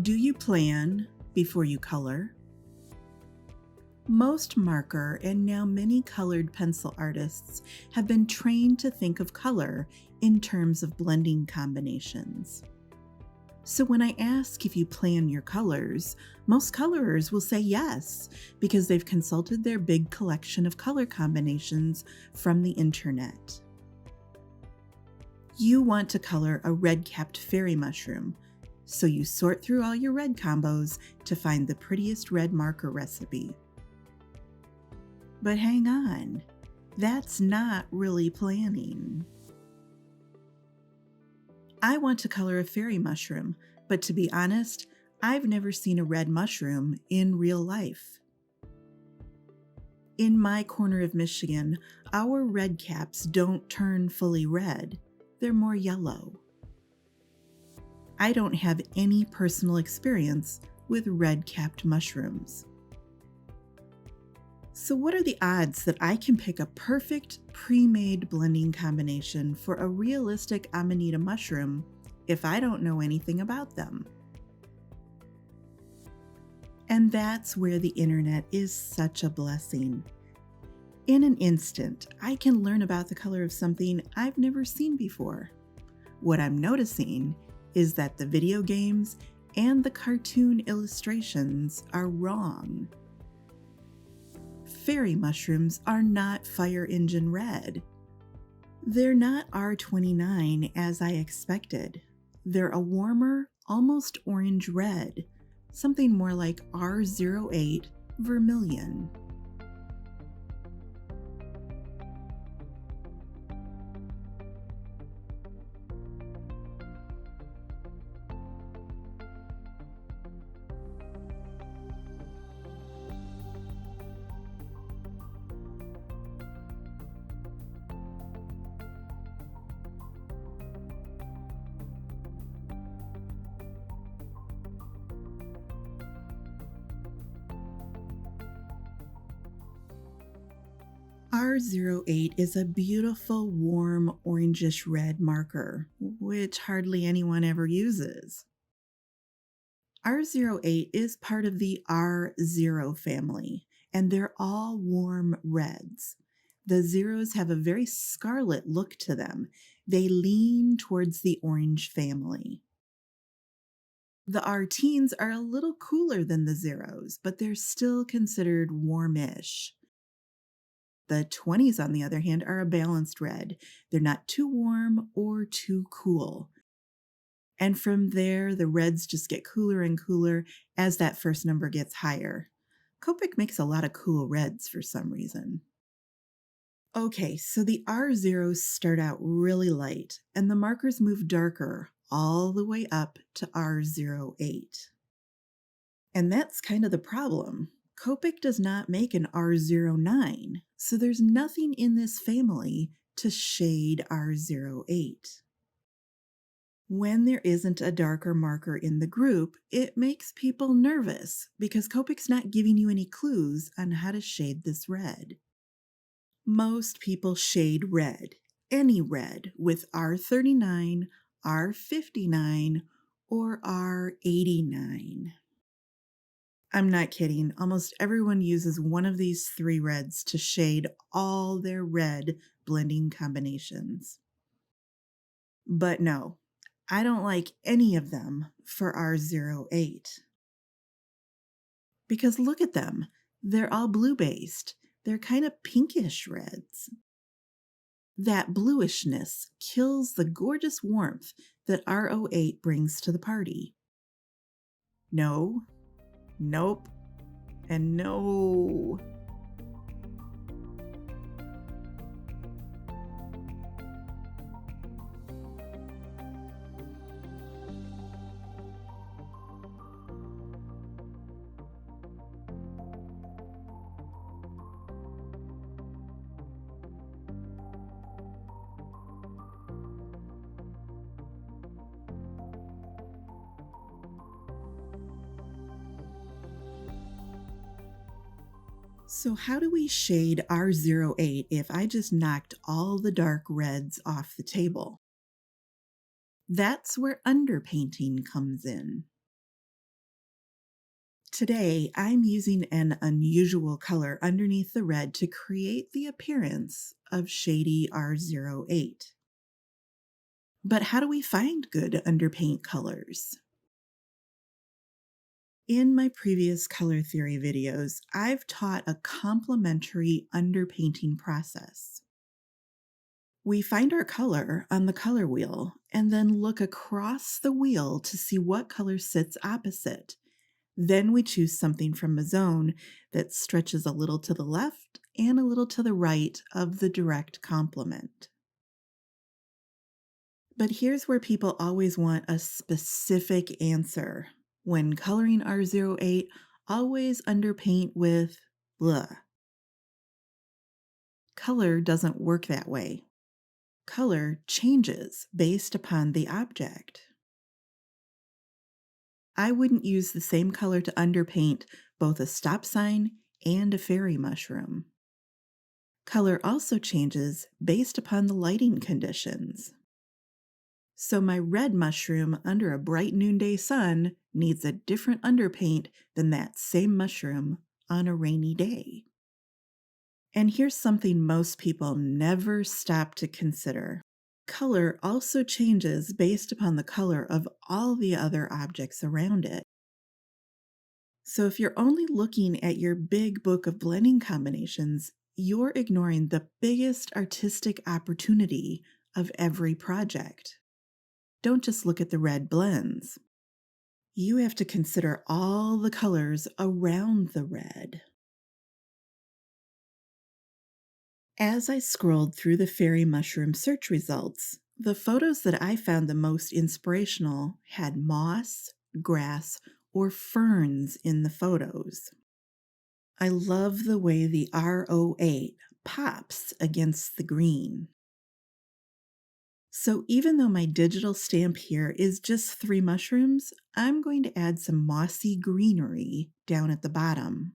Do you plan before you color? Most marker and now many colored pencil artists have been trained to think of color in terms of blending combinations. So when I ask if you plan your colors, most colorers will say yes, because they've consulted their big collection of color combinations from the internet. You want to color a red-capped fairy mushroom, so you sort through all your red combos to find the prettiest red marker recipe. But hang on, that's not really planning. I want to color a fairy mushroom, but to be honest, I've never seen a red mushroom in real life. In my corner of Michigan, our red caps don't turn fully red, they're more yellow. I don't have any personal experience with red-capped mushrooms. So what are the odds that I can pick a perfect pre-made blending combination for a realistic Amanita mushroom if I don't know anything about them? And that's where the internet is such a blessing. In an instant, I can learn about the color of something I've never seen before. What I'm noticing is that the video games and the cartoon illustrations are wrong. Fairy mushrooms are not fire engine red. They're not R29 as I expected. They're a warmer, almost orange red, something more like R08 Vermilion. R08 is a beautiful, warm, orangish red marker, which hardly anyone ever uses. R08 is part of the R0 family, and they're all warm reds. The zeros have a very scarlet look to them. They lean towards the orange family. The R-teens are a little cooler than the zeros, but they're still considered warmish. The 20s, on the other hand, are a balanced red. They're not too warm or too cool. And from there, the reds just get cooler and cooler as that first number gets higher. Copic makes a lot of cool reds for some reason. Okay, so the R0s start out really light, and the markers move darker all the way up to R08. And that's kind of the problem. Copic does not make an R09, so there's nothing in this family to shade R08. When there isn't a darker marker in the group, it makes people nervous because Copic's not giving you any clues on how to shade this red. Most people shade red, any red, with R39, R59, or R89. I'm not kidding. Almost everyone uses one of these three reds to shade all their red blending combinations. But no, I don't like any of them for R08. Because look at them. They're all blue-based. They're kind of pinkish reds. That bluishness kills the gorgeous warmth that R08 brings to the party. No. Nope, and no. So how do we shade R08 if I just knocked all the dark reds off the table? That's where underpainting comes in. Today, I'm using an unusual color underneath the red to create the appearance of shady R08. But how do we find good underpaint colors? In my previous color theory videos, I've taught a complementary underpainting process. We find our color on the color wheel and then look across the wheel to see what color sits opposite. Then we choose something from a zone that stretches a little to the left and a little to the right of the direct complement. But here's where people always want a specific answer. When coloring R08, always underpaint with blah. Color doesn't work that way. Color changes based upon the object. I wouldn't use the same color to underpaint both a stop sign and a fairy mushroom. Color also changes based upon the lighting conditions. So my red mushroom under a bright noonday sun needs a different underpaint than that same mushroom on a rainy day. And here's something most people never stop to consider. Color also changes based upon the color of all the other objects around it. So if you're only looking at your big book of blending combinations, you're ignoring the biggest artistic opportunity of every project. Don't just look at the red blends. You have to consider all the colors around the red. As I scrolled through the fairy mushroom search results, the photos that I found the most inspirational had moss, grass, or ferns in the photos. I love the way the R08 pops against the green. So even though my digital stamp here is just 3 mushrooms, I'm going to add some mossy greenery down at the bottom.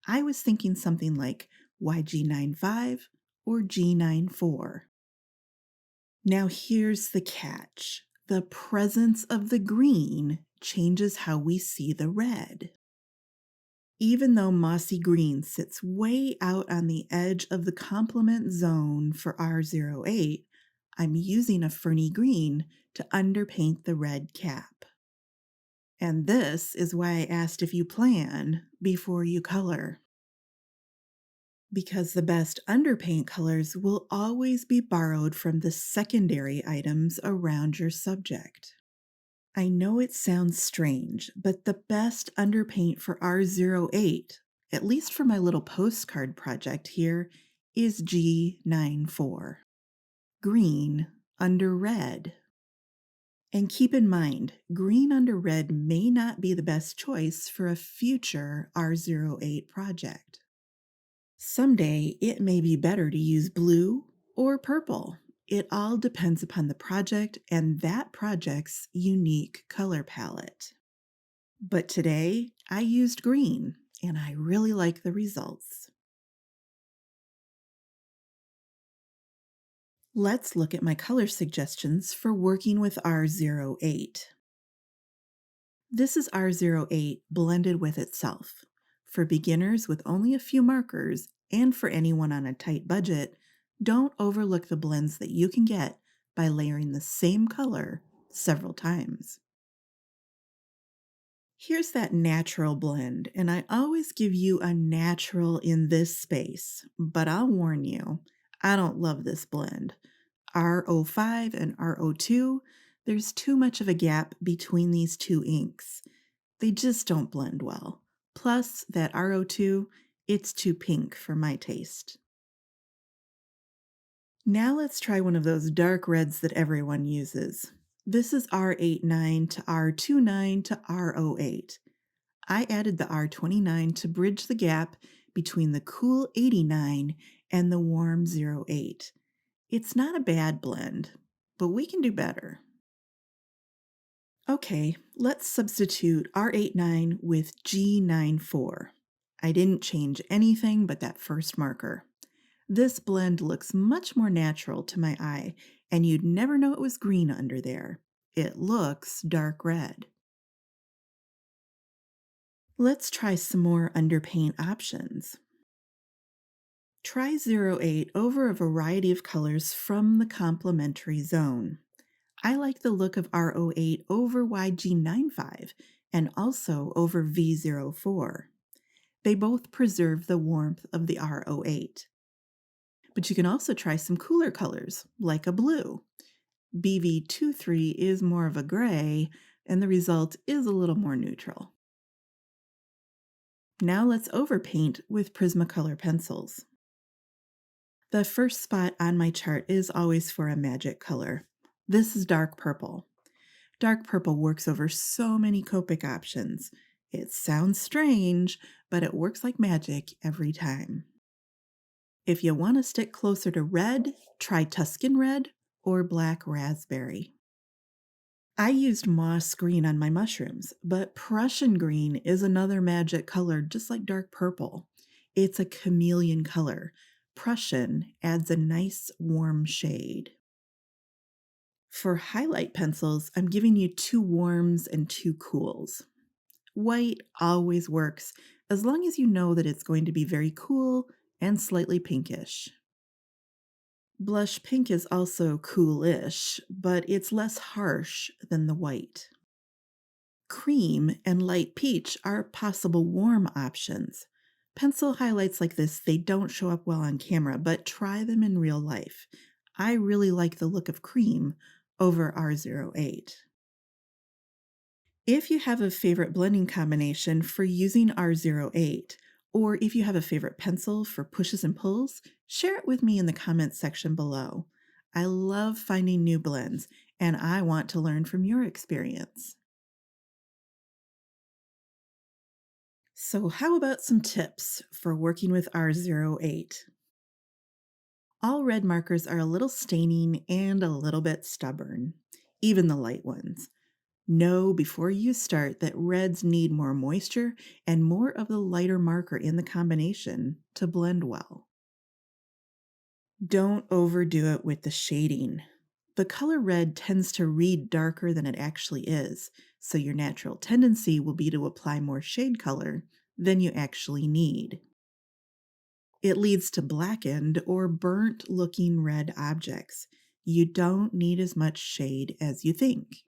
I was thinking something like YG95 or G94. Now here's the catch. The presence of the green changes how we see the red. Even though mossy green sits way out on the edge of the complement zone for R08, I'm using a ferny green to underpaint the red cap. And this is why I asked if you plan before you color. Because the best underpaint colors will always be borrowed from the secondary items around your subject. I know it sounds strange, but the best underpaint for R08, at least for my little postcard project here, is G94. Green under red. And keep in mind, green under red may not be the best choice for a future R08 project. Someday, it may be better to use blue or purple. It all depends upon the project and that project's unique color palette. But today, I used green, and I really like the results. Let's look at my color suggestions for working with R08. This is R08 blended with itself. For beginners with only a few markers, and for anyone on a tight budget, don't overlook the blends that you can get by layering the same color several times. Here's that natural blend, and I always give you a natural in this space, but I'll warn you, I don't love this blend. R05 and R02, there's too much of a gap between these two inks. They just don't blend well. Plus, that R02, it's too pink for my taste. Now let's try one of those dark reds that everyone uses. This is R89 to R29 to R08. I added the R29 to bridge the gap between the cool 89 and the warm 08. It's not a bad blend, but we can do better. Okay, let's substitute R89 with G94. I didn't change anything but that first marker. This blend looks much more natural to my eye, and you'd never know it was green under there. It looks dark red. Let's try some more underpaint options. Try 08 over a variety of colors from the complementary zone. I like the look of R08 over YG95 and also over V04. They both preserve the warmth of the R08. But you can also try some cooler colors, like a blue. BV23 is more of a gray, and the result is a little more neutral. Now let's overpaint with Prismacolor pencils. The first spot on my chart is always for a magic color. This is dark purple. Dark purple works over so many Copic options. It sounds strange, but it works like magic every time. If you want to stick closer to red, try Tuscan Red or Black Raspberry. I used moss green on my mushrooms, but Prussian green is another magic color just like dark purple. It's a chameleon color. Prussian adds a nice warm shade. For highlight pencils, I'm giving you 2 warms and 2 cools. White always works as long as you know that it's going to be very cool and slightly pinkish. Blush pink is also coolish, but it's less harsh than the white. Cream and light peach are possible warm options. Pencil highlights like this, they don't show up well on camera, but try them in real life. I really like the look of cream over R08. If you have a favorite blending combination for using R08, or if you have a favorite pencil for pushes and pulls, share it with me in the comments section below. I love finding new blends, and I want to learn from your experience. So how about some tips for working with R08? All red markers are a little staining and a little bit stubborn, even the light ones. Know before you start that reds need more moisture and more of the lighter marker in the combination to blend well. Don't overdo it with the shading. The color red tends to read darker than it actually is, so your natural tendency will be to apply more shade color than you actually need. It leads to blackened or burnt-looking red objects. You don't need as much shade as you think.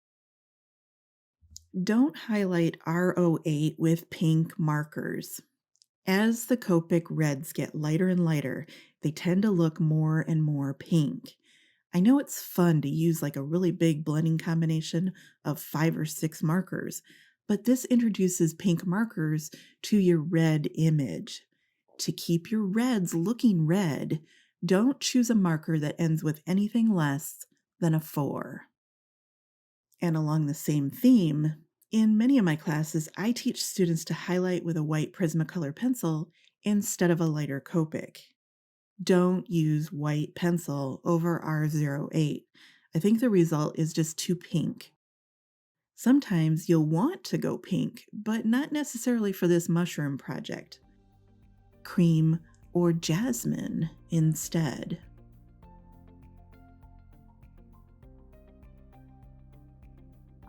Don't highlight R08 with pink markers. As the Copic reds get lighter and lighter, they tend to look more and more pink. I know it's fun to use like a really big blending combination of 5 or 6 markers, but this introduces pink markers to your red image. To keep your reds looking red, don't choose a marker that ends with anything less than a 4. And along the same theme, in many of my classes, I teach students to highlight with a white Prismacolor pencil instead of a lighter Copic. Don't use white pencil over R08. I think the result is just too pink. Sometimes you'll want to go pink, but not necessarily for this mushroom project. Cream or jasmine instead.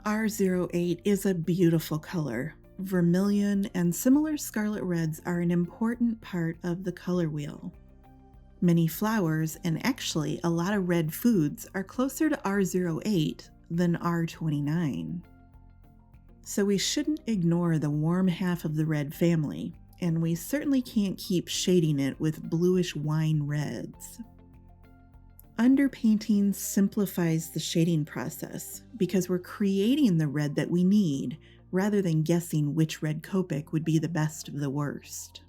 R08 is a beautiful color. Vermilion and similar scarlet reds are an important part of the color wheel. Many flowers, and actually a lot of red foods, are closer to R08 than R29. So we shouldn't ignore the warm half of the red family, and we certainly can't keep shading it with bluish wine reds. Underpainting simplifies the shading process because we're creating the red that we need rather than guessing which red Copic would be the best of the worst.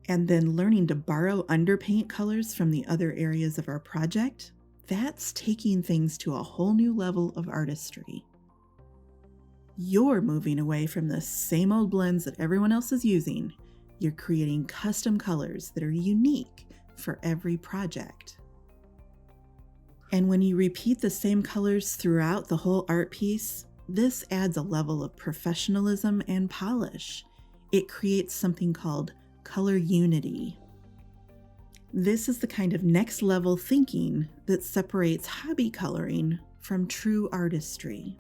And then learning to borrow underpaint colors from the other areas of our project, that's taking things to a whole new level of artistry. You're moving away from the same old blends that everyone else is using. You're creating custom colors that are unique for every project. And when you repeat the same colors throughout the whole art piece, this adds a level of professionalism and polish. It creates something called color unity. This is the kind of next level thinking that separates hobby coloring from true artistry.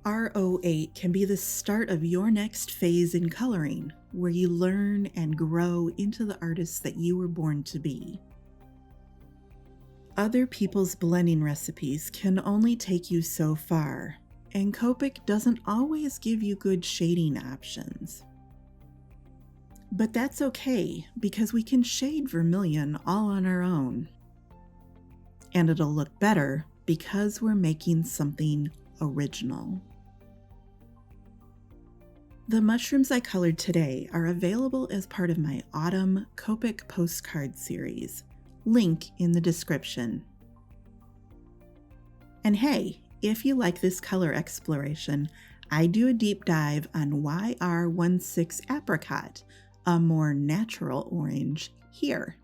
R08 can be the start of your next phase in coloring, where you learn and grow into the artist that you were born to be. Other people's blending recipes can only take you so far, and Copic doesn't always give you good shading options. But that's okay, because we can shade vermilion all on our own. And it'll look better because we're making something original. The mushrooms I colored today are available as part of my Autumn Copic postcard series. Link in the description. And hey, if you like this color exploration, I do a deep dive on YR16 Apricot, a more natural orange, here.